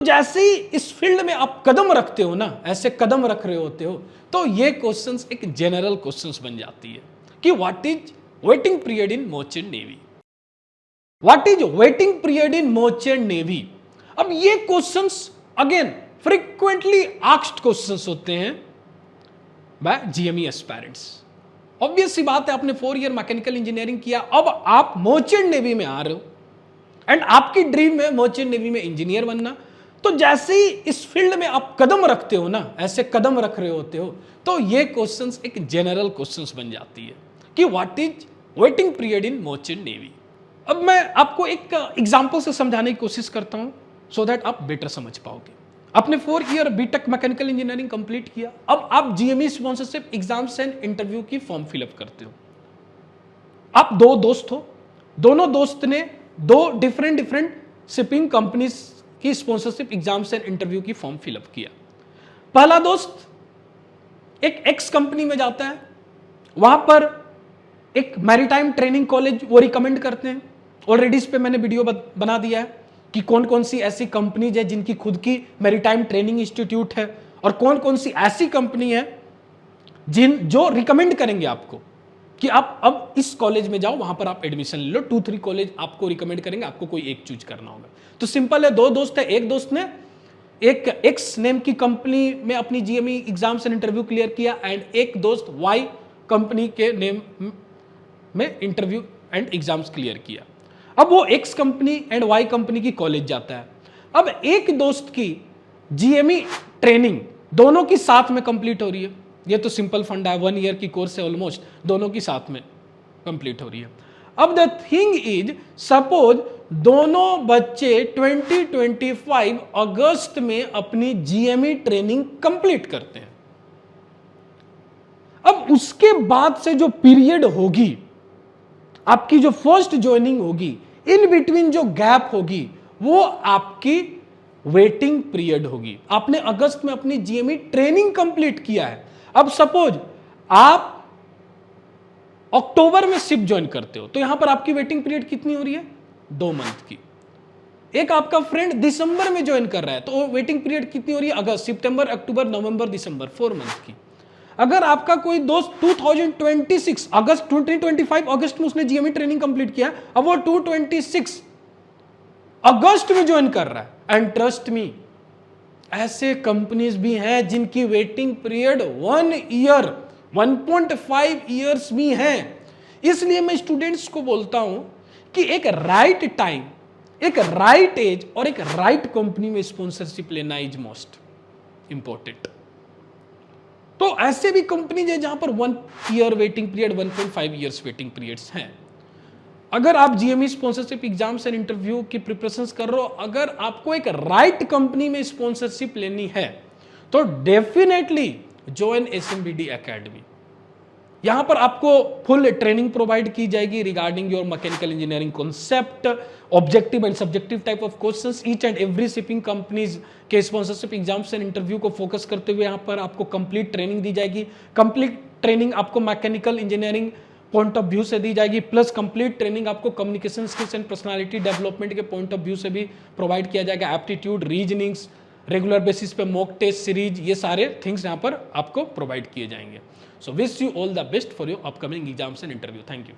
जैसे ही इस फील्ड में आप कदम रखते हो ना, ऐसे कदम रख रहे होते हो, तो ये क्वेश्चंस एक जनरल क्वेश्चंस बन जाती है कि what is waiting period in merchant navy. What is waiting period in merchant navy. अब ये questions again frequently asked questions होते हैं बाय जीएमई एस्पायरेंट्स। ऑब्वियस सी बात है, आपने 4 ईयर मैकेनिकल इंजीनियरिंग किया, अब आप मर्चेंट नेवी में आ रहे हो एंड आपकी ड्रीम है मर्चेंट नेवी में इंजीनियर बनना। तो जैसे ही इस फील्ड में आप कदम रखते हो ना, ऐसे कदम रख रहे होते हो, तो ये क्वेश्चंस एक जनरल क्वेश्चंस बन जाती है कि what is waiting period in merchant navy. अब मैं आपको एक एग्जांपल से समझाने की कोशिश करता हूं सो दैट आप बेटर समझ पाओगे। आपने 4 year BTech mechanical engineering complete किया, अब आप GME sponsorship exams and interview की फॉर्म फिलअप करते हो। आप 2 दोस्त हो, दोनों दोस्त ने 2 डिफरेंट शिपिंग कंपनीज की स्पॉन्सरशिप एग्जाम्स एंड इंटरव्यू की फॉर्म फिलअप किया। पहला दोस्त एक एक्स कंपनी में जाता है, वहां पर एक मैरीटाइम ट्रेनिंग कॉलेज वो रिकमेंड करते हैं। ऑलरेडी इस पे मैंने वीडियो बना दिया है कि कौन कौन सी ऐसी कंपनीज है जिनकी खुद की मैरीटाइम ट्रेनिंग इंस्टीट्यूट है और कौन कौन सी ऐसी कंपनी है जो रिकमेंड करेंगे आपको कि आप अब इस कॉलेज में जाओ, वहां पर आप एडमिशन ले लो। 2-3 कॉलेज आपको रिकमेंड करेंगे, आपको कोई एक चूज करना होगा। तो सिंपल है, 2 दोस्त है, एक दोस्त ने एक एक्स नेम की कंपनी में अपनी GME exams and interview clear किया एंड एक दोस्त वाई कंपनी के नेम में इंटरव्यू एंड एग्जाम्स क्लियर किया। अब वो X company and Y company की कॉलेज जाता है। अब एक दोस्त की जीएमई ट्रेनिंग दोनों की साथ में कंप्लीट हो रही है। ये तो सिंपल फंडा है, 1 ईयर की कोर्स है, ऑलमोस्ट दोनों की साथ में कंप्लीट हो रही है। अब द थिंग इज, सपोज दोनों बच्चे 2025 अगस्त में अपनी जीएमई ट्रेनिंग कंप्लीट करते हैं। अब उसके बाद से जो पीरियड होगी, आपकी जो फर्स्ट ज्वाइनिंग होगी, इन बिटवीन जो गैप होगी, वो आपकी वेटिंग पीरियड होगी। आपने अगस्त में अपनी जीएमई ट्रेनिंग कंप्लीट किया है। अब सपोज आप अक्टूबर में शिप ज्वाइन करते हो, तो यहां पर आपकी वेटिंग पीरियड कितनी हो रही है? 2 मंथ की। एक आपका फ्रेंड दिसंबर में ज्वाइन कर रहा है, तो वेटिंग पीरियड कितनी हो रही है? अगस्त, सितंबर, अक्टूबर, नवंबर, दिसंबर, 4 मंथ की। अगर आपका कोई दोस्त 2026 अगस्त 2025 अगस्त में उसने जीएमई ट्रेनिंग कंप्लीट किया, अब वो 226 अगस्त में ज्वाइन कर रहा है। एंड ट्रस्ट मी, ऐसे कंपनीज भी हैं जिनकी वेटिंग पीरियड 1 ईयर 1.5 ईयर्स भी हैं। इसलिए मैं स्टूडेंट्स को बोलता हूं कि एक राइट टाइम, एक राइट एज और एक राइट कंपनी में स्पॉन्सरशिप लेना इज मोस्ट इंपॉर्टेंट। तो ऐसे भी कंपनीज है जहां पर 1 year waiting period, 1.5 years waiting periods हैं। अगर आप GME sponsorship exams and interview की प्रिपरेशंस कर रहे हो, अगर आपको एक राइट कंपनी में स्पॉन्सरशिप लेनी है, तो डेफिनेटली ज्वाइन एसएमबीडी एकेडमी। यहां पर आपको फुल ट्रेनिंग प्रोवाइड की जाएगी regarding your mechanical engineering concept, objective and subjective type of questions. Each and every shipping companies के स्पॉन्सरशिप एग्जाम्स एंड इंटरव्यू को फोकस करते हुए यहां पर आपको कंप्लीट ट्रेनिंग दी जाएगी। कंप्लीट ट्रेनिंग आपको mechanical engineering point of view से दी जाएगी, प्लस कंप्लीट ट्रेनिंग आपको communication skills and personality development के पॉइंट ऑफ व्यू से भी प्रोवाइड किया जाएगा। एप्टीट्यूड, रीजनिंग्स, रेगुलर बेसिस पे मॉक टेस्ट सीरीज, ये सारे थिंग्स यहाँ पर आपको प्रोवाइड किए जाएंगे। So wish you all the best for your upcoming exams and interview. Thank you.